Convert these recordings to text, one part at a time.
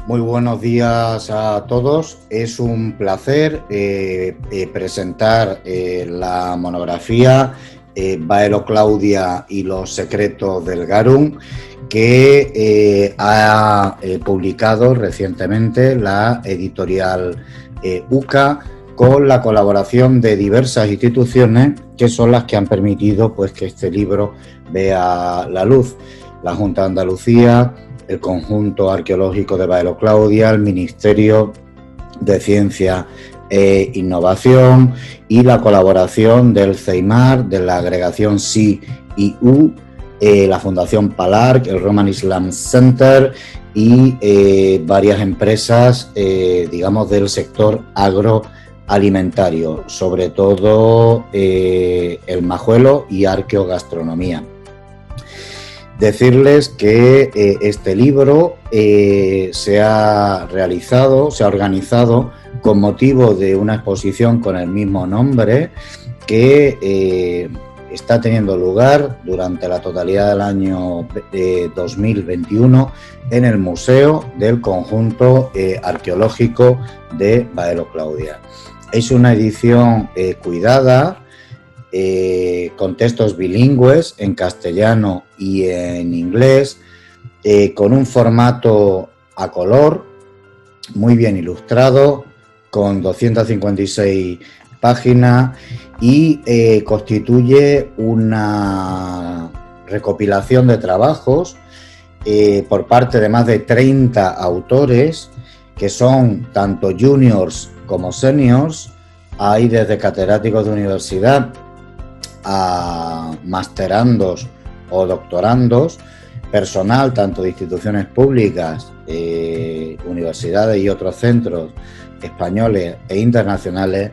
Muy buenos días a todos. Es un placer presentar la monografía Baelo Claudia y los secretos del Garum, que ha publicado recientemente la editorial UCA, con la colaboración de diversas instituciones que son las que han permitido pues, que este libro vea la luz. La Junta de Andalucía, el Conjunto Arqueológico de Baelo Claudia, el Ministerio de Ciencia e Innovación y la colaboración del CEIMAR, de la agregación SI-IU, la Fundación Palarc, el Roman Islam Center y varias empresas, digamos, del sector agroalimentario, sobre todo el Majuelo y Arqueogastronomía. Decirles que este libro se ha organizado con motivo de una exposición con el mismo nombre que está teniendo lugar durante la totalidad del año 2021 en el Museo del Conjunto Arqueológico de Baelo Claudia. Es una edición cuidada, con textos bilingües en castellano y en inglés, con un formato a color, muy bien ilustrado, con 256 páginas y constituye una recopilación de trabajos por parte de más de 30 autores, que son tanto juniors como seniors. Hay desde catedráticos de universidad a masterandos o doctorandos, personal tanto de instituciones públicas, universidades y otros centros españoles e internacionales,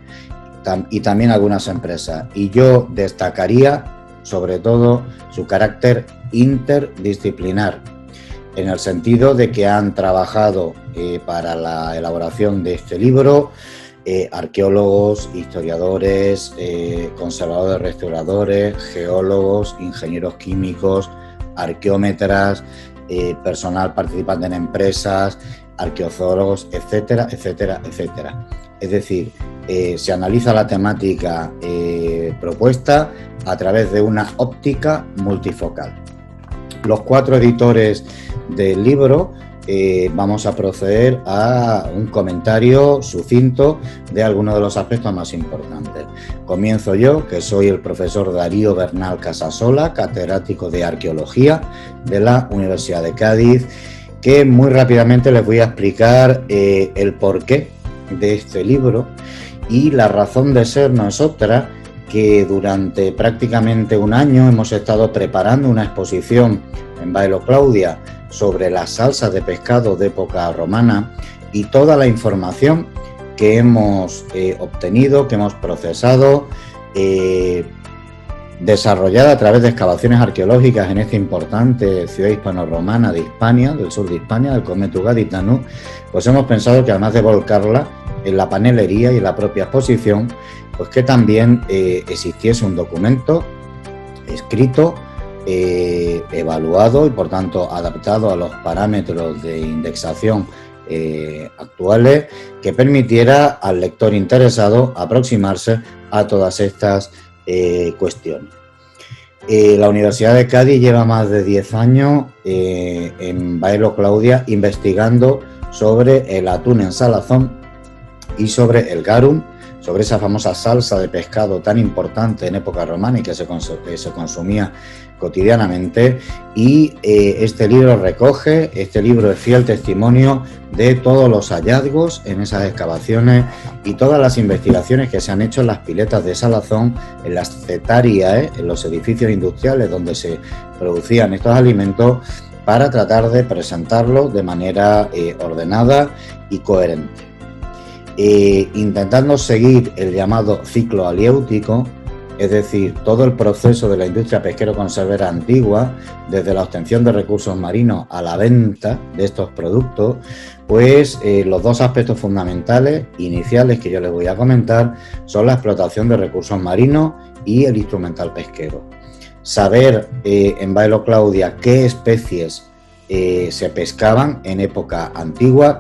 y también algunas empresas. Y yo destacaría sobre todo su carácter interdisciplinar, en el sentido de que han trabajado para la elaboración de este libro arqueólogos, historiadores, conservadores, restauradores, geólogos, ingenieros químicos, arqueómetras, personal participante en empresas, arqueozoólogos, etcétera, etcétera, etcétera. Es decir, se analiza la temática propuesta a través de una óptica multifocal. Los 4 editores del libro vamos a proceder a un comentario sucinto de algunos de los aspectos más importantes. Comienzo yo, que soy el profesor Darío Bernal Casasola, catedrático de Arqueología de la Universidad de Cádiz, que muy rápidamente les voy a explicar el porqué de este libro, y la razón de ser no es otra que durante prácticamente un año hemos estado preparando una exposición en Baelo Claudia sobre las salsas de pescado de época romana, y toda la información que hemos obtenido, que hemos procesado, desarrollada a través de excavaciones arqueológicas en esta importante ciudad hispano-romana de Hispania, del sur de Hispania, del Cometu Gaditano, pues hemos pensado que además de volcarla en la panelería y en la propia exposición, pues que también existiese un documento escrito, evaluado y por tanto adaptado a los parámetros de indexación actuales, que permitiera al lector interesado aproximarse a todas estas cuestiones. La Universidad de Cádiz lleva más de 10 años en Baelo Claudia investigando sobre el atún en salazón y sobre el garum, sobre esa famosa salsa de pescado tan importante en época romana y que se consumía cotidianamente. Y este libro es fiel testimonio de todos los hallazgos en esas excavaciones y todas las investigaciones que se han hecho en las piletas de salazón, en las cetarias, en los edificios industriales donde se producían estos alimentos, para tratar de presentarlos de manera ordenada y coherente. Intentando seguir el llamado ciclo aliéutico, es decir, todo el proceso de la industria pesquero-conservera antigua, desde la obtención de recursos marinos a la venta de estos productos, pues los 2 aspectos fundamentales iniciales que yo les voy a comentar son la explotación de recursos marinos y el instrumental pesquero. Saber en Baelo Claudia qué especies se pescaban en época antigua,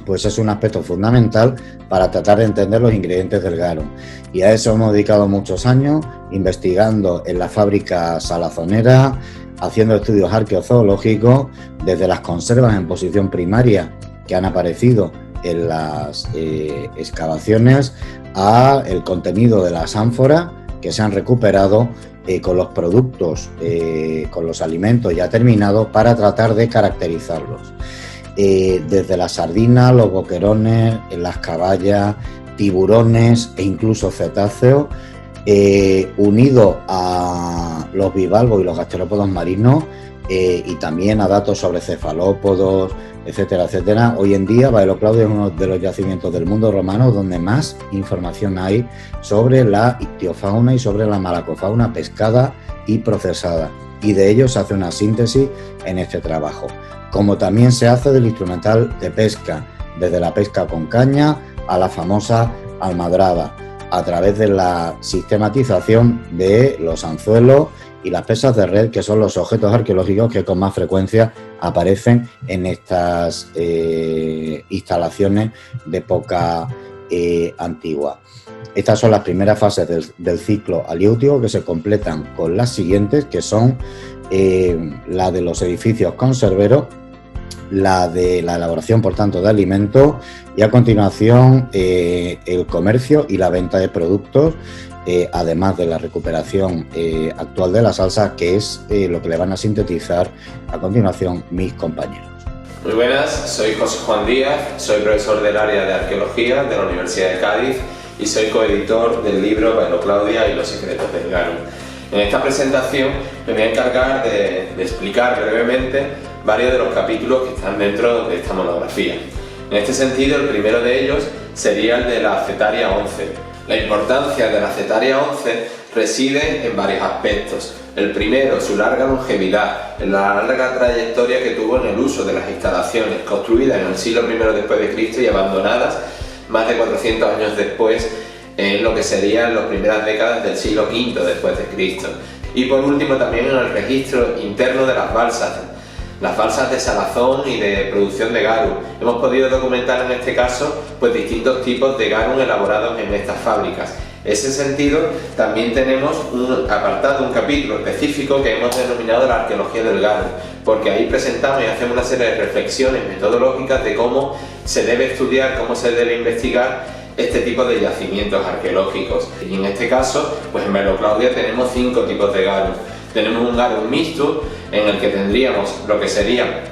pues es un aspecto fundamental para tratar de entender los ingredientes del garum. Y a eso hemos dedicado muchos años, investigando en la fábrica salazonera, haciendo estudios arqueozoológicos, desde las conservas en posición primaria que han aparecido en las excavaciones, a el contenido de las ánforas que se han recuperado con los productos, con los alimentos ya terminados, para tratar de caracterizarlos. Desde las sardinas, los boquerones, las caballas, tiburones e incluso cetáceos, unido a los bivalvos y los gasterópodos marinos, y también a datos sobre cefalópodos, etcétera, etcétera. Hoy en día Baelo Claudio es uno de los yacimientos del mundo romano donde más información hay sobre la ictiofauna y sobre la malacofauna pescada y procesada, y de ello se hace una síntesis en este trabajo, como también se hace del instrumental de pesca, desde la pesca con caña a la famosa almadraba, a través de la sistematización de los anzuelos y las pesas de red, que son los objetos arqueológicos que con más frecuencia aparecen en estas instalaciones de época antigua. Estas son las primeras fases del ciclo aliéutico, que se completan con las siguientes, que son la de los edificios conserveros, la de la elaboración, por tanto, de alimentos, y a continuación el comercio y la venta de productos, además de la recuperación actual de la salsa, que es lo que le van a sintetizar a continuación mis compañeros. Muy buenas, soy José Juan Díaz, soy profesor del área de arqueología de la Universidad de Cádiz y soy coeditor del libro Baelo Claudia y los secretos del garum. En esta presentación me voy a encargar de explicar brevemente varios de los capítulos que están dentro de esta monografía. En este sentido, el primero de ellos sería el de la Cetaria 11. La importancia de la Cetaria 11 reside en varios aspectos. El primero, su larga longevidad, la larga trayectoria que tuvo en el uso de las instalaciones, construidas en el siglo I después de Cristo y abandonadas más de 400 años después, en lo que serían las primeras décadas del siglo V después de Cristo. Y por último, también en el registro interno de las balsas de salazón y de producción de garum. Hemos podido documentar en este caso pues distintos tipos de garum elaborados en estas fábricas. En ese sentido, también tenemos un apartado, un capítulo específico que hemos denominado la arqueología del garum, porque ahí presentamos y hacemos una serie de reflexiones metodológicas de cómo se debe estudiar, cómo se debe investigar este tipo de yacimientos arqueológicos. Y en este caso, pues en Baelo Claudia tenemos 5 tipos de garum. Tenemos un garum mixto, en el que tendríamos lo que sería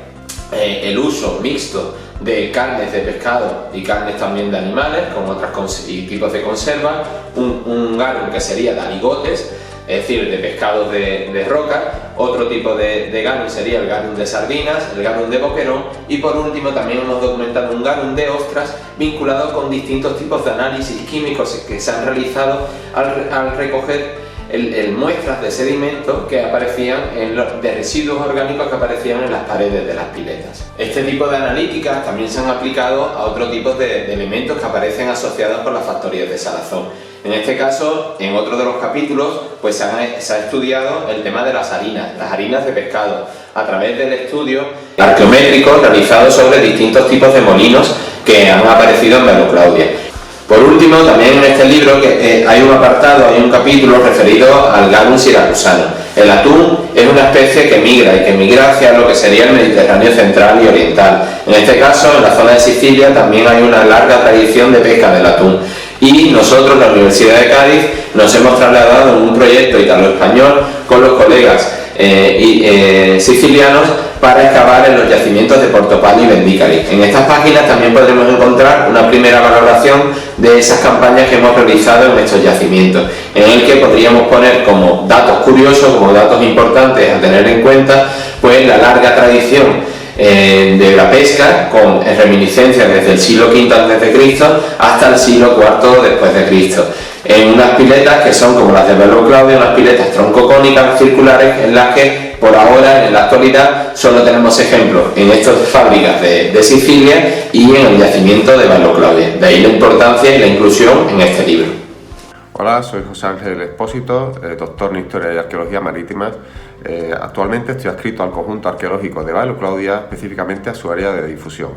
el uso mixto de carnes de pescado y carnes también de animales, con otros tipos de conserva. Un garum que sería de aligotes, es decir, de pescados de roca. Otro tipo de garum sería el garum de sardinas, el garum de boquerón, y por último también hemos documentado un garum de ostras vinculado con distintos tipos de análisis químicos que se han realizado al recoger muestras de sedimentos que aparecían de residuos orgánicos que aparecían en las paredes de las piletas. Este tipo de analíticas también se han aplicado a otro tipo de elementos que aparecen asociados con las factorías de salazón. En este caso, en otro de los capítulos, pues se ha estudiado el tema de las harinas de pescado, a través del estudio arqueométrico realizado sobre distintos tipos de molinos que han aparecido en Baelo Claudia. Por último, también en este libro hay un apartado, hay un capítulo referido al garum siracusano. El atún es una especie que migra hacia lo que sería el Mediterráneo central y oriental. En este caso, en la zona de Sicilia también hay una larga tradición de pesca del atún. Y nosotros, la Universidad de Cádiz, nos hemos trasladado en un proyecto italo-español con los colegas sicilianos para excavar en los yacimientos de Portopalo y Vendicali. En estas páginas también podremos encontrar una primera valoración de esas campañas que hemos realizado en estos yacimientos, en el que podríamos poner como datos curiosos, como datos importantes a tener en cuenta, pues la larga tradición de la pesca, con reminiscencias desde el siglo V a.C. hasta el siglo IV después de Cristo, en unas piletas que son como las de Baelo Claudia, unas piletas troncocónicas circulares, en las que por ahora, en la actualidad, solo tenemos ejemplos en estas fábricas de Sicilia y en el yacimiento de Baelo Claudia. De ahí la importancia y la inclusión en este libro. Hola, soy José Ángel Expósito, doctor en Historia y Arqueología Marítimas. Actualmente estoy adscrito al conjunto arqueológico de Baelo Claudia, específicamente a su área de difusión.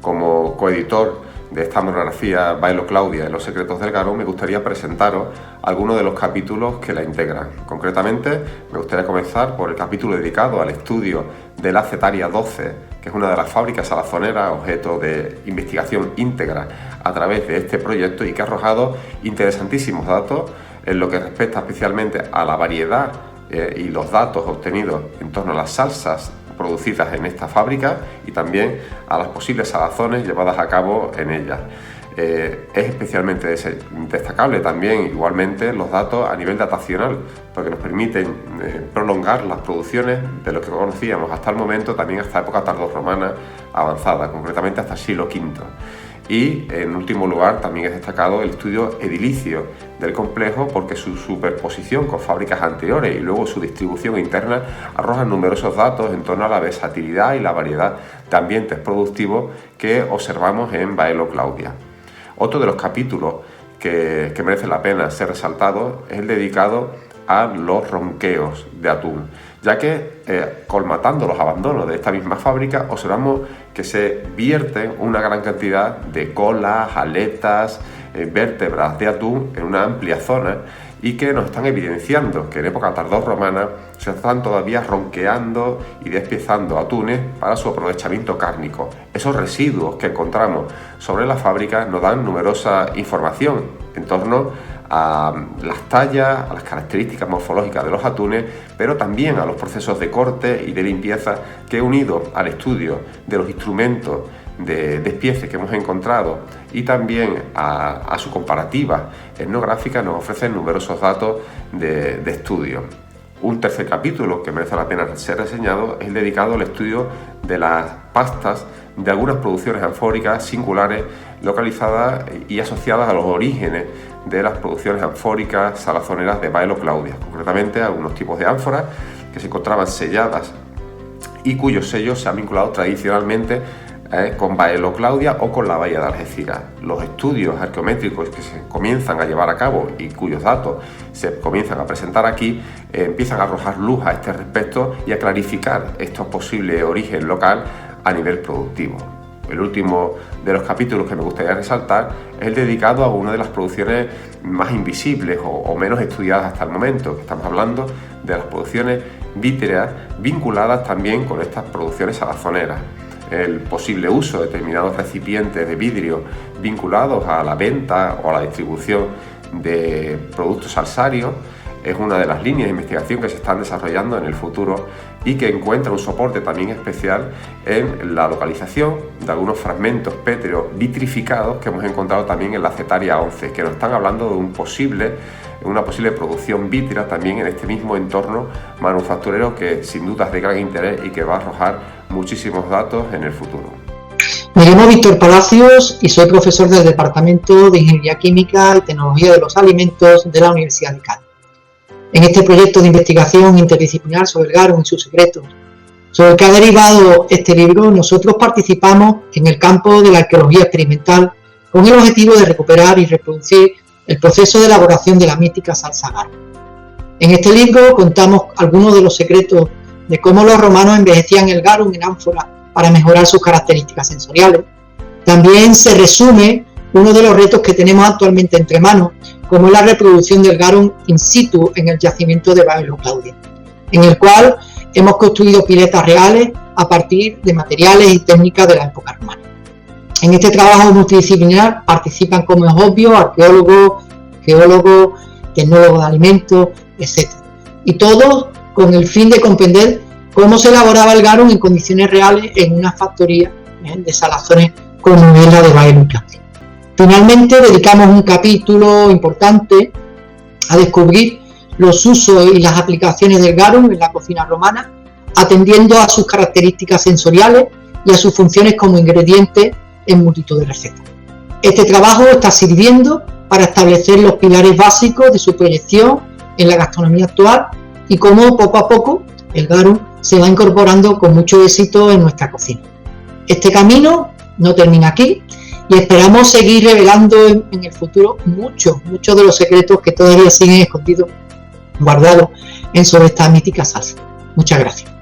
Como coeditor de esta monografía Baelo Claudia y los secretos del Garón, me gustaría presentaros algunos de los capítulos que la integran. Concretamente, me gustaría comenzar por el capítulo dedicado al estudio de la Cetaria 12, que es una de las fábricas salazoneras objeto de investigación íntegra a través de este proyecto y que ha arrojado interesantísimos datos en lo que respecta especialmente a la variedad y los datos obtenidos en torno a las salsas producidas en esta fábrica y también a las posibles salazones llevadas a cabo en ellas. Es especialmente destacable también igualmente los datos a nivel datacional, porque nos permiten prolongar las producciones de lo que conocíamos hasta el momento, también hasta época tardorromana avanzada, concretamente hasta el siglo V. Y en último lugar también es destacado el estudio edilicio del complejo, porque su superposición con fábricas anteriores y luego su distribución interna arrojan numerosos datos en torno a la versatilidad y la variedad de ambientes productivos que observamos en Baelo Claudia. Otro de los capítulos que merece la pena ser resaltado es el dedicado a los ronqueos de atún, ya que colmatando los abandonos de esta misma fábrica observamos que se vierten una gran cantidad de colas, aletas, vértebras de atún en una amplia zona y que nos están evidenciando que en época tardorromana se están todavía ronqueando y despiezando atunes para su aprovechamiento cárnico. Esos residuos que encontramos sobre la fábrica nos dan numerosa información en torno a las tallas, a las características morfológicas de los atunes, pero también a los procesos de corte y de limpieza que, unido al estudio de los instrumentos de despiece que hemos encontrado y también a su comparativa etnográfica, nos ofrecen numerosos datos de estudio. Un tercer capítulo que merece la pena ser reseñado es el dedicado al estudio de las pastas de algunas producciones anfóricas singulares localizadas y asociadas a los orígenes de las producciones anfóricas salazoneras de Baelo Claudia, concretamente algunos tipos de ánforas que se encontraban selladas y cuyos sellos se han vinculado tradicionalmente con Baelo Claudia o con la bahía de Algeciras. Los estudios arqueométricos que se comienzan a llevar a cabo y cuyos datos se comienzan a presentar aquí empiezan a arrojar luz a este respecto y a clarificar estos posibles orígenes local a nivel productivo. El último de los capítulos que me gustaría resaltar es el dedicado a una de las producciones más invisibles o menos estudiadas hasta el momento, que estamos hablando de las producciones vítreas vinculadas también con estas producciones salazoneras. El posible uso de determinados recipientes de vidrio vinculados a la venta o a la distribución de productos salsarios es una de las líneas de investigación que se están desarrollando en el futuro y que encuentra un soporte también especial en la localización de algunos fragmentos pétreos vitrificados que hemos encontrado también en la Cetaria 11, que nos están hablando de una posible producción vítrea también en este mismo entorno manufacturero que sin duda es de gran interés y que va a arrojar muchísimos datos en el futuro. Me llamo Víctor Palacios y soy profesor del Departamento de Ingeniería Química y Tecnología de los Alimentos de la Universidad de Cádiz. En este proyecto de investigación interdisciplinar sobre el garum y sus secretos, sobre el que ha derivado este libro, nosotros participamos en el campo de la arqueología experimental con el objetivo de recuperar y reproducir el proceso de elaboración de la mítica salsa garum. En este libro contamos algunos de los secretos de cómo los romanos envejecían el garum en ánfora para mejorar sus características sensoriales. También se resume uno de los retos que tenemos actualmente entre manos, como es la reproducción del garum in situ en el yacimiento de Baelo Claudia, en el cual hemos construido piletas reales a partir de materiales y técnicas de la época romana. En este trabajo multidisciplinar participan, como es obvio, arqueólogos, geólogos, tecnólogos de alimentos, etc. Y todos con el fin de comprender cómo se elaboraba el garum en condiciones reales en una factoría de salazones como es la de Baelo Claudia. Finalmente, dedicamos un capítulo importante a descubrir los usos y las aplicaciones del garum en la cocina romana, atendiendo a sus características sensoriales y a sus funciones como ingrediente en multitud de recetas. Este trabajo está sirviendo para establecer los pilares básicos de su proyección en la gastronomía actual y cómo poco a poco el garum se va incorporando con mucho éxito en nuestra cocina. Este camino no termina aquí y esperamos seguir revelando en el futuro muchos de los secretos que todavía siguen escondidos, guardados sobre esta mítica salsa. Muchas gracias.